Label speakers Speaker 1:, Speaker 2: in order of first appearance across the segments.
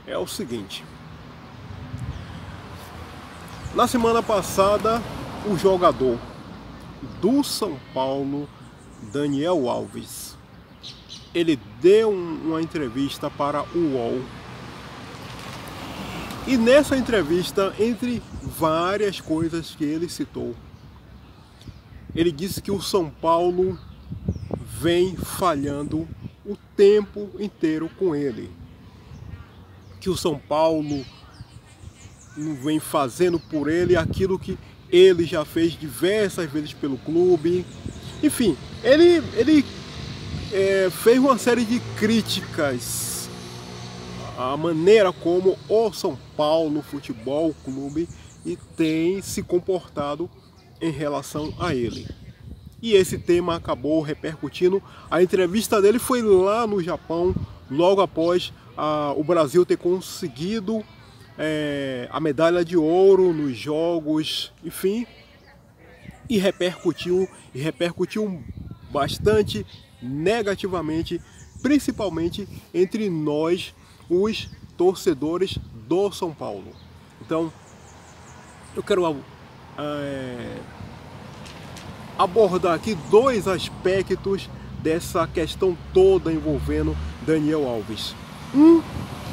Speaker 1: é o seguinte. Na semana passada, o jogador do São Paulo, Daniel Alves, ele deu uma entrevista para o UOL. E nessa entrevista, entre várias coisas que ele citou, ele disse que o São Paulo vem falhando o tempo inteiro com ele. Que o São Paulo não vem fazendo por ele aquilo que ele já fez diversas vezes pelo clube. Enfim, ele fez uma série de críticas à maneira como o São Paulo Futebol Clube tem se comportado em relação a ele. E esse tema acabou repercutindo. A entrevista dele foi lá no Japão, logo após o Brasil ter conseguido a medalha de ouro nos jogos, enfim, e repercutiu bastante negativamente, principalmente entre nós, os torcedores do São Paulo. Então, eu quero abordar aqui dois aspectos dessa questão toda envolvendo Daniel Alves. Um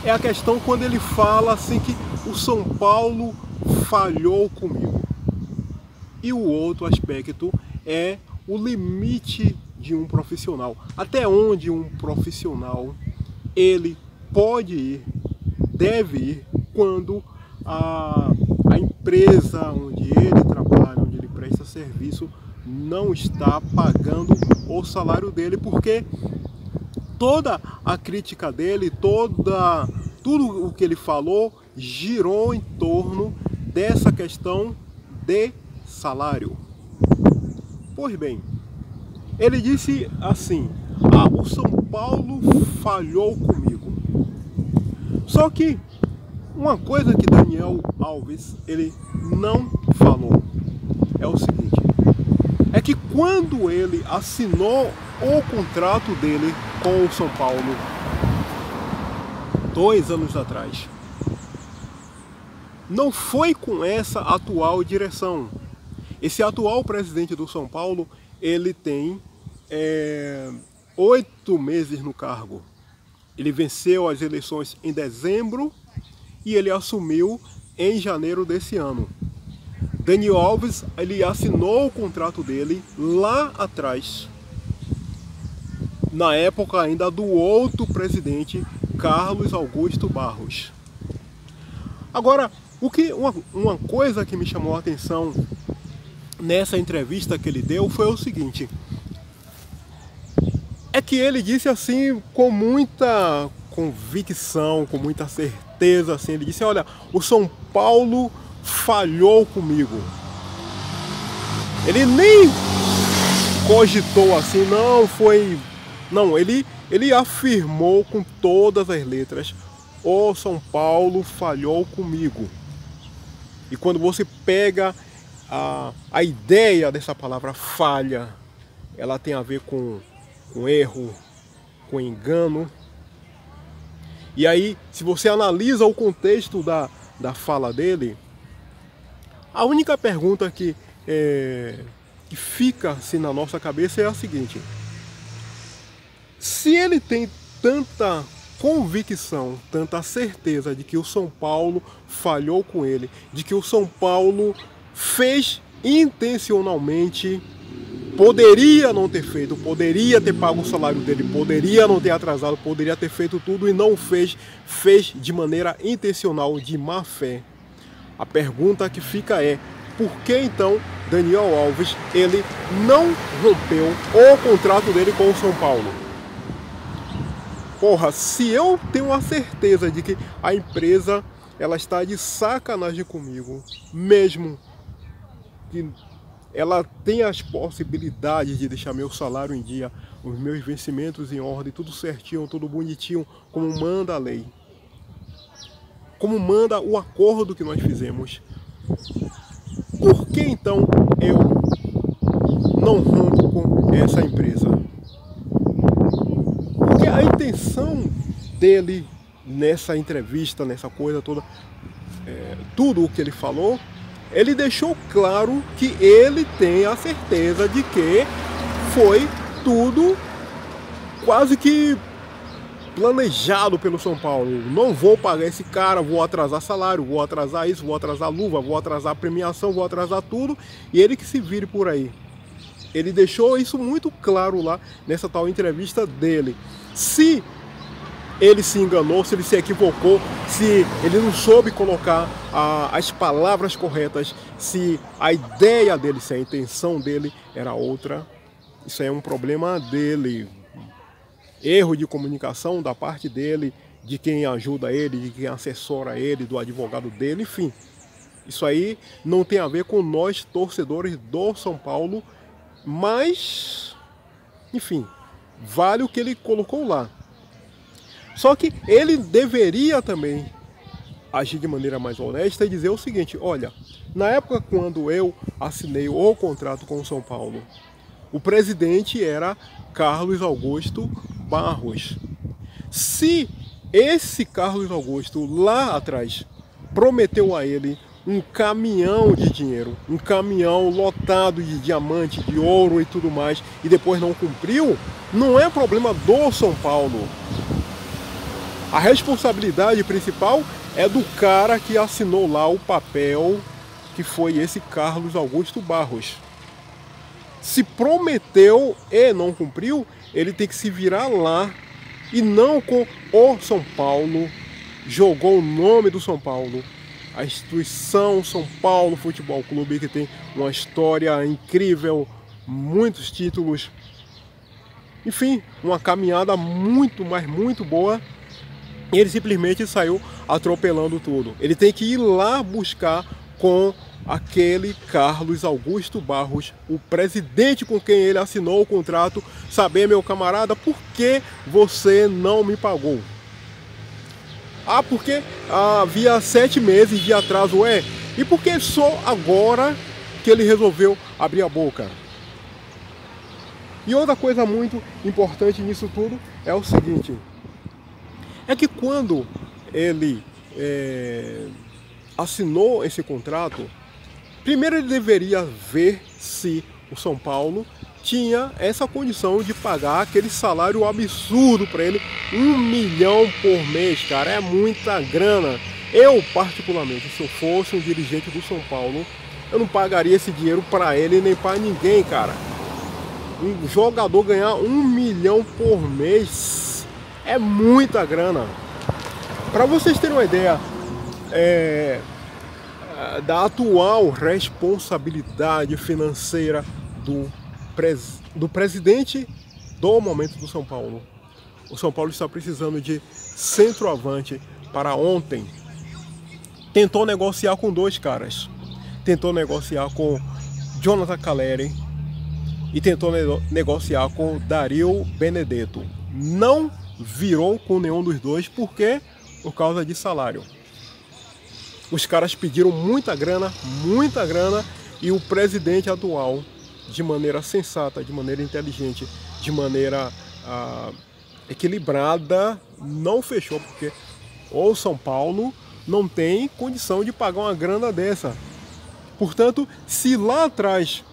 Speaker 1: é a questão quando ele fala assim que o São Paulo falhou comigo. E o outro aspecto é o limite de um profissional. Até onde um profissional ele pode ir, deve ir, quando a empresa onde ele trabalha, onde ele presta serviço, não está pagando o salário dele, porque toda a crítica dele, tudo o que ele falou girou em torno dessa questão de salário. Pois bem, ele disse assim: o São Paulo falhou comigo. Só que uma coisa que Daniel Alves ele não falou é o seguinte: é que quando ele assinou o contrato dele com o São Paulo 2 anos atrás, não foi com essa atual direção. Esse atual presidente do São Paulo, ele tem 8 meses no cargo. Ele venceu as eleições em dezembro e ele assumiu em janeiro desse ano. Daniel Alves, ele assinou o contrato dele lá atrás, na época ainda do outro presidente, Carlos Augusto Barros. Agora, uma coisa que me chamou a atenção nessa entrevista que ele deu foi o seguinte: é que ele disse assim com muita convicção, com muita certeza, assim, ele disse: olha, o São Paulo falhou comigo. Ele nem cogitou assim, ele afirmou com todas as letras: o São Paulo falhou comigo. E quando você pega a ideia dessa palavra falha, ela tem a ver com erro, com engano. E aí, se você analisa o contexto da fala dele, a única pergunta que fica assim na nossa cabeça é a seguinte: se ele tem tanta convicção, tanta certeza de que o São Paulo falhou com ele, de que o São Paulo fez intencionalmente, poderia não ter feito, poderia ter pago o salário dele, poderia não ter atrasado, poderia ter feito tudo e não fez de maneira intencional, de má fé. A pergunta que fica é: por que então Daniel Alves ele não rompeu o contrato dele com o São Paulo? Porra, se eu tenho a certeza de que a empresa ela está de sacanagem comigo, mesmo que ela tem as possibilidades de deixar meu salário em dia, os meus vencimentos em ordem, tudo certinho, tudo bonitinho, como manda a lei, como manda o acordo que nós fizemos, por que então eu não rompo com essa empresa? Porque a intenção dele nessa entrevista, nessa coisa toda, tudo o que ele falou, ele deixou claro que ele tem a certeza de que foi tudo quase que planejado pelo São Paulo. Não vou pagar esse cara, vou atrasar salário, vou atrasar isso, vou atrasar luva, vou atrasar premiação, vou atrasar tudo, e ele que se vire por aí. Ele deixou isso muito claro lá nessa tal entrevista dele. Se ele se enganou, se ele se equivocou, se ele não soube colocar as palavras corretas, se a ideia dele, se a intenção dele era outra, isso aí é um problema dele. Erro de comunicação da parte dele, de quem ajuda ele, de quem assessora ele, do advogado dele, enfim. Isso aí não tem a ver com nós, torcedores do São Paulo, mas, enfim, vale o que ele colocou lá. Só que ele deveria também agir de maneira mais honesta e dizer o seguinte: olha, na época quando eu assinei o contrato com o São Paulo, o presidente era Carlos Augusto Barros. Se esse Carlos Augusto lá atrás prometeu a ele um caminhão de dinheiro, um caminhão lotado de diamante, de ouro e tudo mais, e depois não cumpriu, não é problema do São Paulo. A responsabilidade principal é do cara que assinou lá o papel, que foi esse Carlos Augusto Barros. Se prometeu e não cumpriu, ele tem que se virar lá, e não com o São Paulo. Jogou o nome do São Paulo, a instituição São Paulo Futebol Clube, que tem uma história incrível, muitos títulos, enfim, uma caminhada muito, mas muito boa. Ele simplesmente saiu atropelando tudo. Ele tem que ir lá buscar com aquele Carlos Augusto Barros, o presidente com quem ele assinou o contrato, saber, meu camarada, por que você não me pagou? Ah, porque havia 7 meses de atraso. E por que só agora que ele resolveu abrir a boca? E outra coisa muito importante nisso tudo é o seguinte: é que quando ele assinou esse contrato, primeiro ele deveria ver se o São Paulo tinha essa condição de pagar aquele salário absurdo para ele, 1 milhão por mês, cara, é muita grana. Eu, particularmente, se eu fosse um dirigente do São Paulo, eu não pagaria esse dinheiro para ele nem para ninguém, cara. Um jogador ganhar 1 milhão por mês é muita grana. Para vocês terem uma ideia da atual responsabilidade financeira do presidente do momento do São Paulo. O São Paulo está precisando de centroavante para ontem. Tentou negociar com 2 caras. Tentou negociar com Jonathan Calleri e tentou negociar com Dario Benedetto. Não virou com nenhum dos dois. Por quê? Por causa de salário. Os caras pediram muita grana, e o presidente atual, de maneira sensata, de maneira inteligente, de maneira equilibrada, não fechou, porque o São Paulo não tem condição de pagar uma grana dessa. Portanto, se lá atrás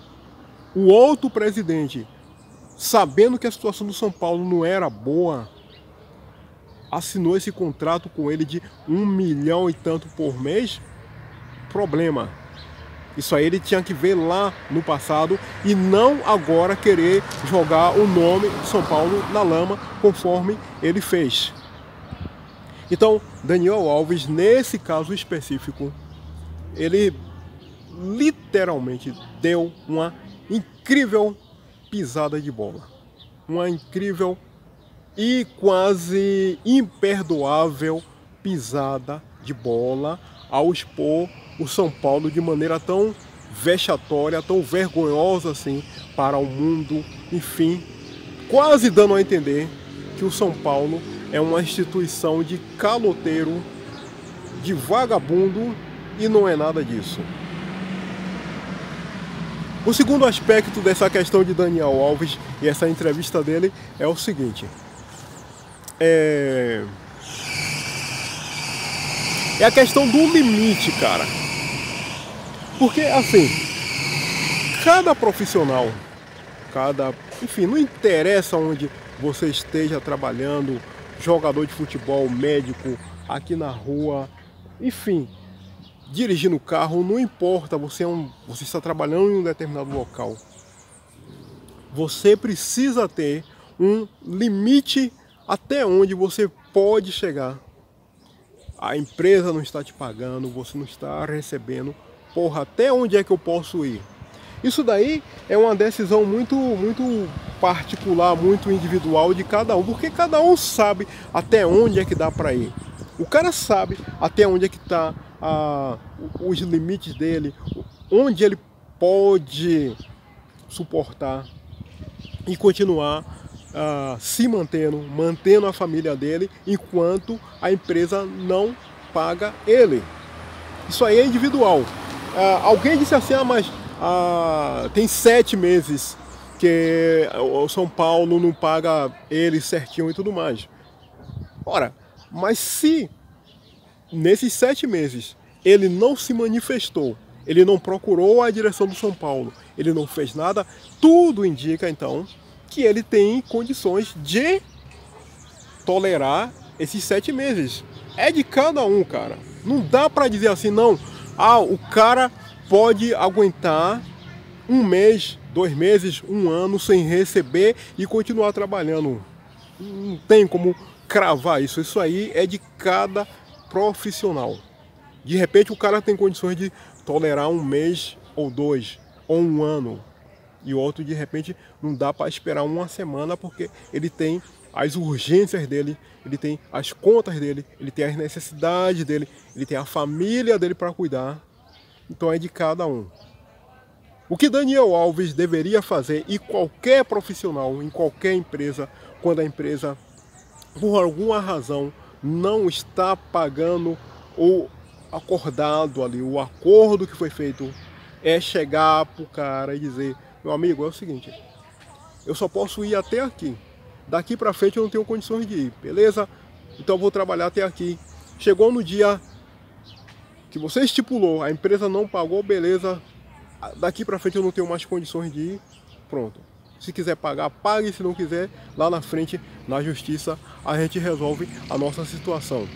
Speaker 1: o outro presidente, sabendo que a situação do São Paulo não era boa, assinou esse contrato com ele de 1 milhão e tanto por mês, problema. Isso aí ele tinha que ver lá no passado e não agora querer jogar o nome do São Paulo na lama conforme ele fez. Então, Daniel Alves, nesse caso específico, ele literalmente deu uma incrível pisada de bola. Uma incrível e quase imperdoável pisada de bola ao expor o São Paulo de maneira tão vexatória, tão vergonhosa assim para o mundo, enfim, quase dando a entender que o São Paulo é uma instituição de caloteiro, de vagabundo, e não é nada disso. O segundo aspecto dessa questão de Daniel Alves e essa entrevista dele é o seguinte: É a questão do limite, cara. Porque, assim, cada profissional, enfim, não interessa onde você esteja trabalhando, jogador de futebol, médico, aqui na rua, enfim, dirigindo carro, não importa, você está trabalhando em um determinado local. Você precisa ter um limite até onde você pode chegar. A empresa não está te pagando, você não está recebendo. Porra, até onde é que eu posso ir? Isso daí é uma decisão muito particular, muito individual de cada um, porque cada um sabe até onde é que dá para ir. O cara sabe até onde é que está os limites dele, onde ele pode suportar e continuar se mantendo a família dele, enquanto a empresa não paga ele. Isso aí é individual. Alguém disse assim, mas tem 7 meses que o São Paulo não paga ele certinho e tudo mais. Ora, mas se nesses 7 meses ele não se manifestou, ele não procurou a direção do São Paulo, ele não fez nada, tudo indica então que ele tem condições de tolerar esses 7 meses. É de cada um, cara. Não dá pra dizer assim, não, o cara pode aguentar 1 mês, 2 meses, 1 ano sem receber e continuar trabalhando. Não tem como cravar isso. Isso aí é de cada profissional. De repente o cara tem condições de tolerar 1 mês ou 2 ou 1 ano. E o outro de repente não dá para esperar 1 semana porque ele tem as urgências dele, ele tem as contas dele, ele tem as necessidades dele, ele tem a família dele para cuidar. Então é de cada um. O que Daniel Alves deveria fazer, e qualquer profissional, em qualquer empresa, quando a empresa, por alguma razão, não está pagando o acordado ali, o acordo que foi feito, é chegar pro cara e dizer, meu amigo, é o seguinte, eu só posso ir até aqui. Daqui para frente eu não tenho condições de ir, beleza? Então eu vou trabalhar até aqui. Chegou no dia que você estipulou, a empresa não pagou, beleza? Daqui para frente eu não tenho mais condições de ir. Pronto. Se quiser pagar, pague. Se não quiser, lá na frente, na justiça, a gente resolve a nossa situação.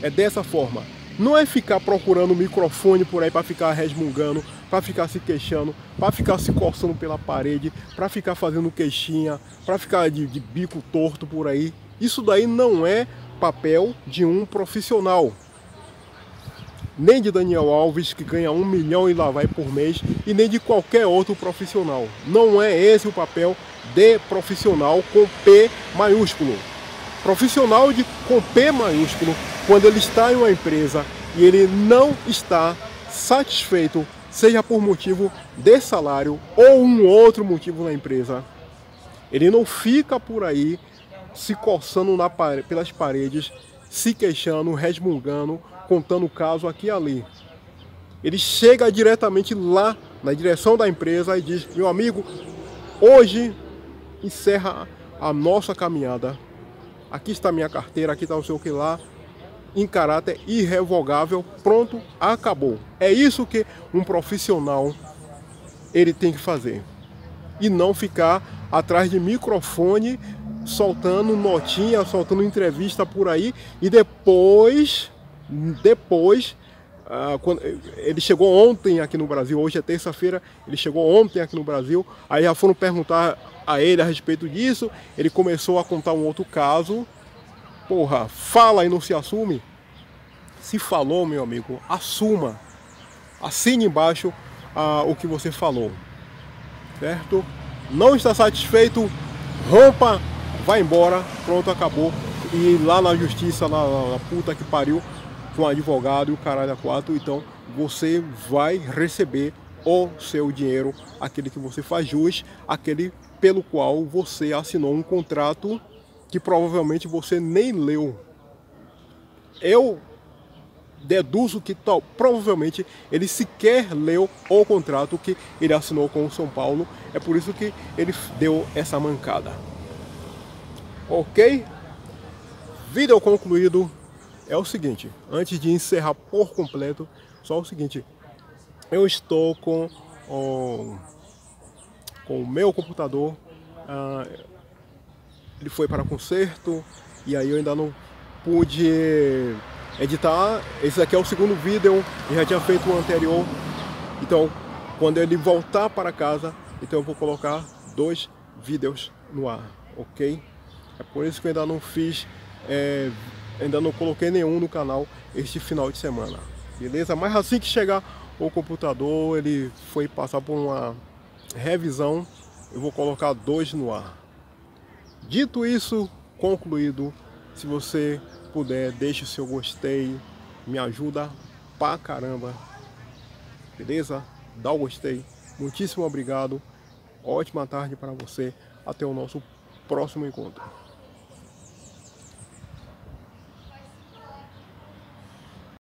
Speaker 1: É dessa forma. Não é ficar procurando microfone por aí para ficar resmungando, para ficar se queixando, para ficar se coçando pela parede, para ficar fazendo queixinha, para ficar de bico torto por aí. Isso daí não é papel de um profissional. Nem de Daniel Alves, que ganha 1 milhão e lá vai por mês, e nem de qualquer outro profissional. Não é esse o papel de profissional com P maiúsculo. Profissional com P maiúsculo, quando ele está em uma empresa e ele não está satisfeito, seja por motivo de salário ou um outro motivo na empresa, ele não fica por aí se coçando pelas paredes, se queixando, resmungando, contando o caso aqui e ali. Ele chega diretamente lá na direção da empresa e diz, meu amigo, hoje encerra a nossa caminhada. Aqui está minha carteira, aqui está o seu que lá, em caráter irrevogável, pronto, acabou. É isso que um profissional ele tem que fazer. E não ficar atrás de microfone, soltando notinha, soltando entrevista por aí, e depois quando ele chegou ontem aqui no Brasil, hoje é terça-feira, ele chegou ontem aqui no Brasil, aí já foram perguntar a ele a respeito disso, ele começou a contar um outro caso. Porra, fala e não se assume? Se falou, meu amigo, assuma. Assine embaixo o que você falou. Certo? Não está satisfeito? Rompa, vai embora, pronto, acabou. E lá na justiça, na puta que pariu, com o advogado e o caralho a 4, então você vai receber o seu dinheiro, aquele que você faz jus, aquele pelo qual você assinou um contrato que provavelmente você nem leu. Eu deduzo que provavelmente ele sequer leu o contrato que ele assinou com o São Paulo. É por isso que ele deu essa mancada. Ok? Vídeo concluído. é o seguinte, antes de encerrar por completo, só o seguinte, eu estou com o meu computador, ele foi para conserto, e aí eu ainda não pude editar. Esse aqui é o segundo vídeo, eu já tinha feito o anterior, então quando ele voltar para casa, então eu vou colocar 2 vídeos no ar, ok? É por isso que eu ainda não fiz, ainda não coloquei nenhum no canal este final de semana, beleza? Mas assim que chegar o computador, ele foi passar por uma revisão, eu vou colocar 2 no ar. Dito isso, concluído, se você puder, deixe o seu gostei, me ajuda pra caramba, beleza? Dá o gostei, muitíssimo obrigado, ótima tarde para você, até o nosso próximo encontro.